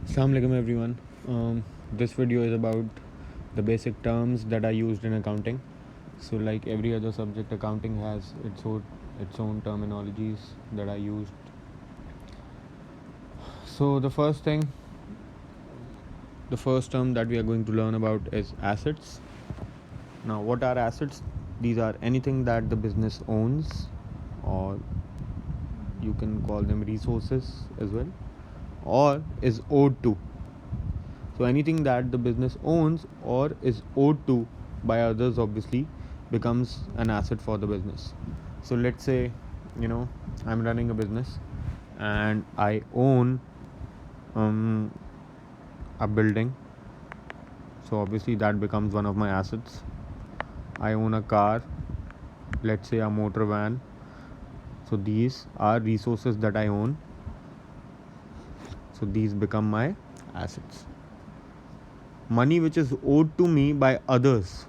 Assalamu alaikum everyone. This video is about the basic terms that are used in accounting. So like every other subject, accounting has its own terminologies that are used. So the first term that we are going to learn about is assets. Now what are assets? These are anything that the business owns, or you can call them resources as well, or is owed to. So anything that the business owns or is owed to by others obviously becomes an asset for the business. So let's say, I'm running a business and I own a building. So obviously that becomes one of my assets. I own a car, let's say a motor van. So these are resources that I own. So these become my assets. Money which is owed to me by others,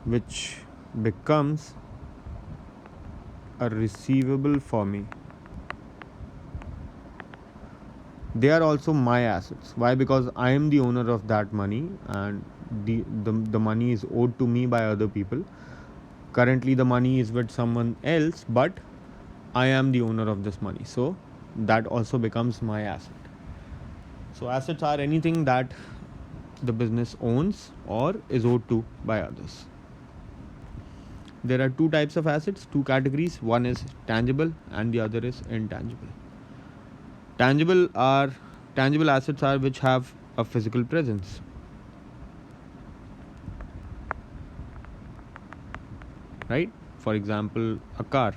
which becomes a receivable for me. They are also my assets. Why? Because I am the owner of that money, and the money is owed to me by other people. Currently the money is with someone else, but I am the owner of this money, so that also becomes my asset. So assets are anything that the business owns or is owed to by others. There are two types of assets, two categories. One is tangible and the other is intangible. Tangible assets are which have a physical presence. Right? For example, a car.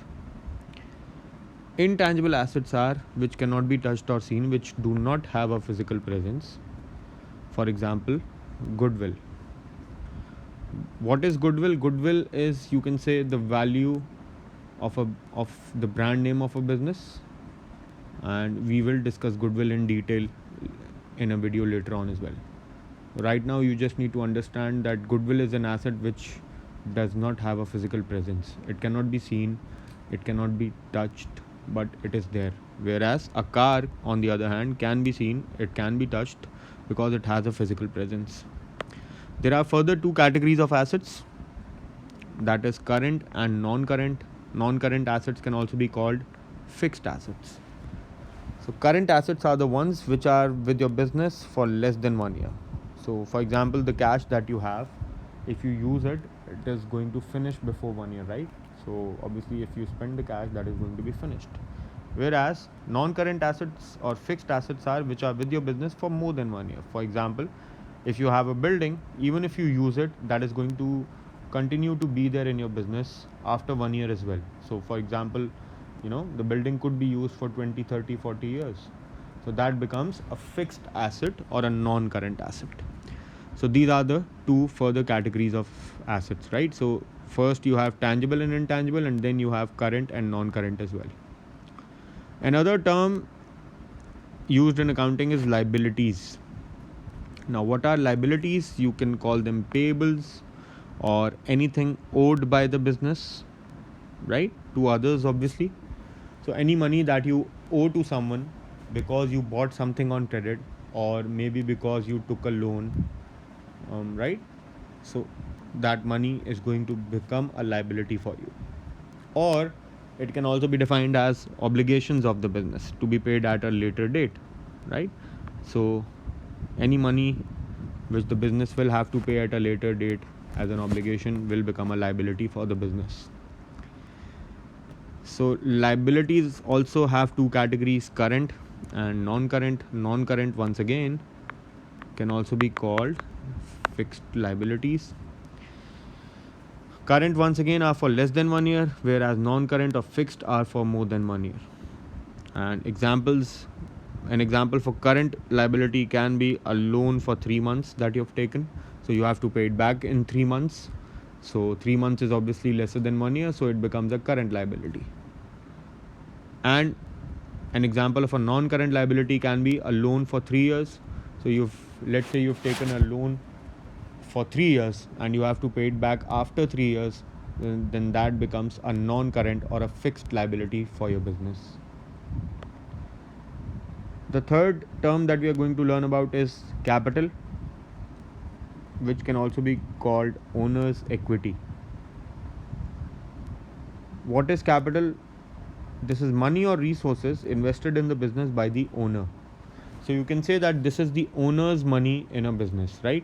Intangible assets are which cannot be touched or seen, which do not have a physical presence. For example, goodwill. What is goodwill? Goodwill is, you can say, the value of the brand name of a business, and we will discuss goodwill in detail in a video later on as well. Right now you just need to understand that goodwill is an asset which does not have a physical presence. It cannot be seen, it cannot be touched, but it is there. Whereas a car, on the other hand, can be seen, it can be touched, because it has a physical presence. There are further two categories of assets, that is current and non-current. Non-current assets can also be called fixed assets. So current assets are the ones which are with your business for less than 1 year. So for example, the cash that you have, if you use it, it is going to finish before 1 year, right? So obviously if you spend the cash, that is going to be finished. Whereas non-current assets or fixed assets are which are with your business for more than 1 year. For example, if you have a building, even if you use it, that is going to continue to be there in your business after 1 year as well. So for example, the building could be used for 20, 30, 40 years. So that becomes a fixed asset or a non-current asset. So these are the two further categories of assets, right? So first you have tangible and intangible, and then you have current and non-current as well. Another term used in accounting is liabilities. Now what are liabilities? You can call them payables or anything owed by the business, right, to others obviously. So any money that you owe to someone because you bought something on credit, or maybe because you took a loan, right? So that money is going to become a liability for you. Or it can also be defined as obligations of the business to be paid at a later date, right? So any money which the business will have to pay at a later date as an obligation will become a liability for the business. So liabilities also have two categories, current and non-current. Non-current, once again, can also be called fixed liabilities. Current, once again, are for less than 1 year, whereas non-current or fixed are for more than 1 year. And an example for current liability can be a loan for 3 months that you have taken. So you have to pay it back in 3 months. So 3 months is obviously lesser than 1 year, so it becomes a current liability. And an example of a non-current liability can be a loan for 3 years. So let's say you've taken a loan for 3 years and you have to pay it back after 3 years, then that becomes a non-current or a fixed liability for your business. The third term that we are going to learn about is capital, which can also be called owner's equity. What is capital? This is money or resources invested in the business by the owner. So you can say that this is the owner's money in a business, right?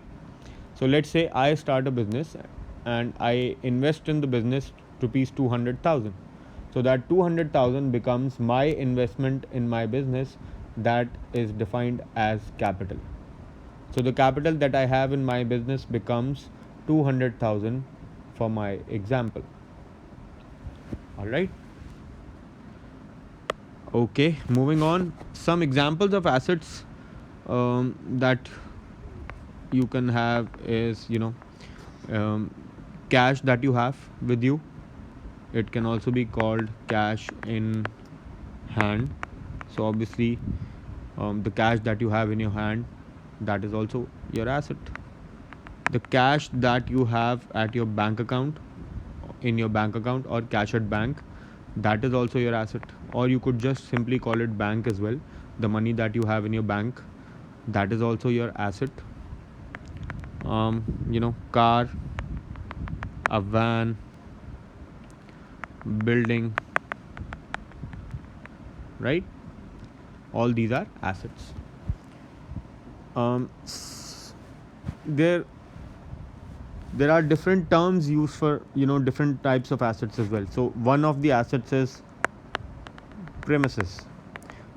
So let's say I start a business and I invest in the business rupees 200,000. So that 200,000 becomes my investment in my business, that is defined as capital. So the capital that I have in my business becomes 200,000 for my example. All right. Okay, moving on. Some examples of assets that you can have is, um, cash that you have with you. It can also be called cash in hand. So obviously, the cash that you have in your hand, that is also your asset. The cash that you have at your bank account, in your bank account, or cash at bank, that is also your asset. Or you could just simply call it bank as well. The money that you have in your bank, that is also your asset. Car, a van, building, right? All these are assets. There there are different terms used for different types of assets as well. So one of the assets is premises.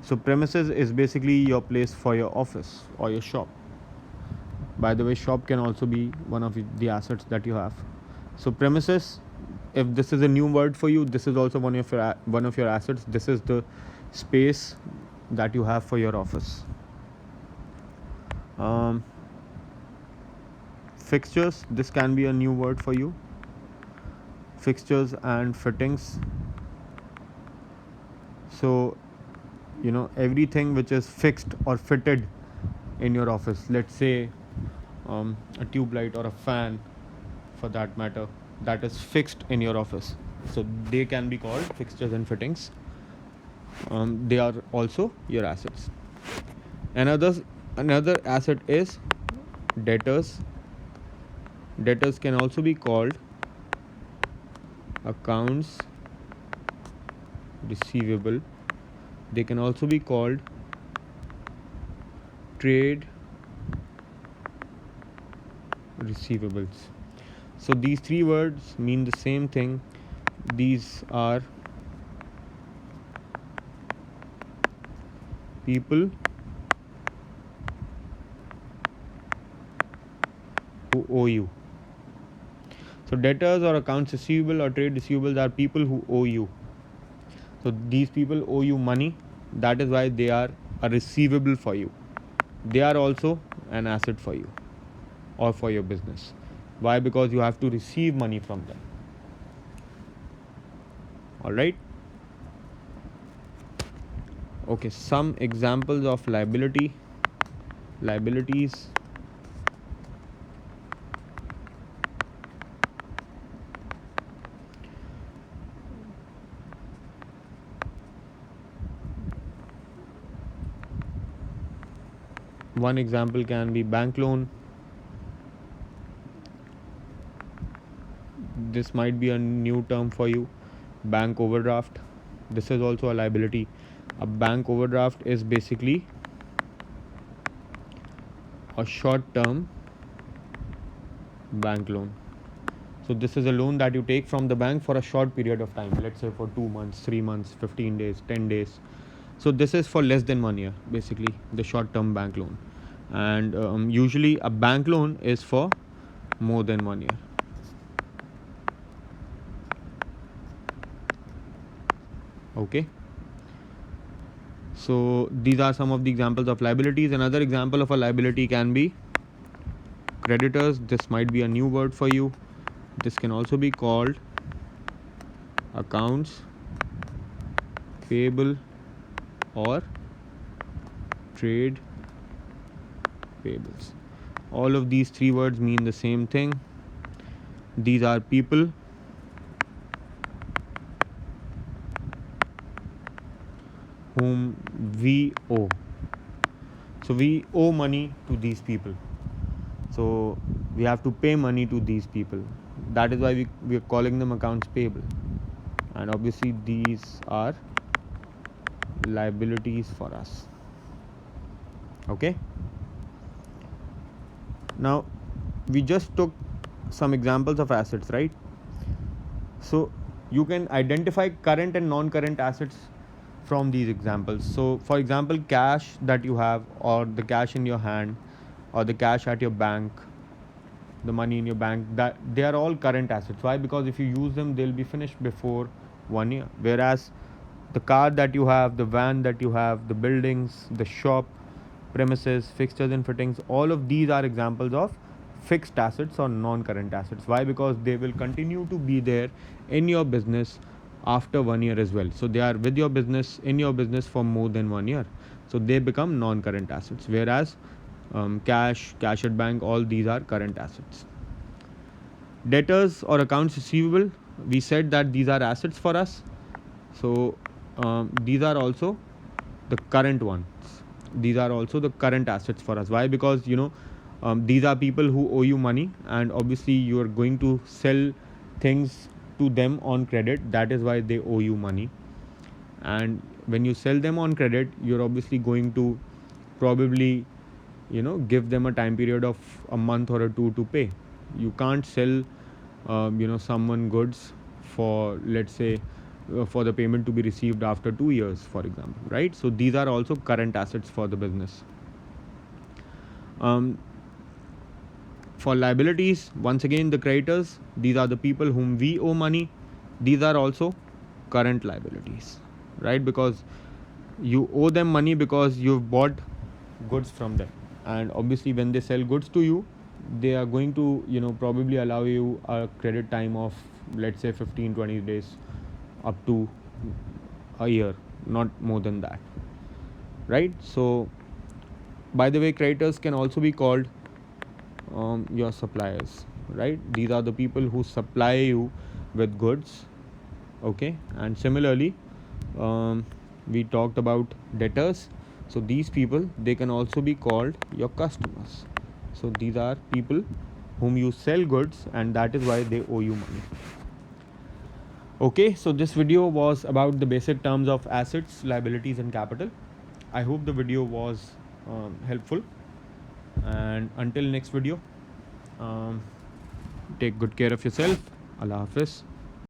So premises is basically your place for your office or your shop. By the way, shop can also be one of the assets that you have. So premises, if this is a new word for you, this is also one of your assets. This is the space that you have for your office. Fixtures, this can be a new word for you. Fixtures and fittings. So everything which is fixed or fitted in your office, let's say a tube light or a fan for that matter, that is fixed in your office, so they can be called fixtures and fittings. They are also your assets. Another asset is debtors. Debtors can also be called accounts receivable. They can also be called trade receivables. So these three words mean the same thing. These are people who owe you. So debtors or accounts receivable or trade receivables are people who owe you. So these people owe you money. That is why they are a receivable for you. They are also an asset for you or for your business. Why? Because you have to receive money from them. All right. Okay, some examples of liabilities. One example can be bank loan. This might be a new term for you. Bank overdraft. This is also a liability. A bank overdraft is basically a short-term bank loan. So this is a loan that you take from the bank for a short period of time. Let's say for 2 months, 3 months, 15 days, 10 days. So this is for less than 1 year, basically the short-term bank loan. And usually a bank loan is for more than 1 year. Okay. So these are some of the examples of liabilities. Another example of a liability can be creditors. This might be a new word for you. This can also be called accounts payable or trade payables. All of these three words mean the same thing. These are people whom we owe. So we owe money to these people. So we have to pay money to these people. That is why we are calling them accounts payable. And obviously these are liabilities for us. Okay. Now we just took some examples of assets, right? So you can identify current and non-current assets from these examples. So for example, cash that you have, or the cash in your hand, or the cash at your bank, the money in your bank, that they are all current assets. Why? Because if you use them, they'll be finished before 1 year. Whereas the car that you have, the van that you have, the buildings, the shop, premises, fixtures and fittings, all of these are examples of fixed assets or non-current assets. Why? Because they will continue to be there in your business after 1 year as well. So they are with your business, in your business for more than 1 year. So they become non-current assets. Whereas cash at bank, all these are current assets. Debtors or accounts receivable, we said that these are assets for us. So these are also the current ones. These are also the current assets for us. Why? Because these are people who owe you money, and obviously you are going to sell things to them on credit. That is why they owe you money. And when you sell them on credit, you're obviously going to probably give them a time period of a month or a two to pay. You can't sell someone goods for, let's say, for the payment to be received after 2 years, for example, right? So these are also current assets for the business. For liabilities, once again, the creditors, these are the people whom we owe money. These are also current liabilities, right? Because you owe them money because you've bought goods from them, and obviously when they sell goods to you, they are going to probably allow you a credit time of, let's say, 15-20 days up to a year, not more than that, right? So by the way, creditors can also be called your suppliers, right? These are the people who supply you with goods. Okay. And similarly, we talked about debtors. So these people, they can also be called your customers. So these are people whom you sell goods, and that is why they owe you money. Okay, so this video was about the basic terms of assets, liabilities and capital. I hope the video was helpful, and until next video, take good care of yourself. Allah Hafiz.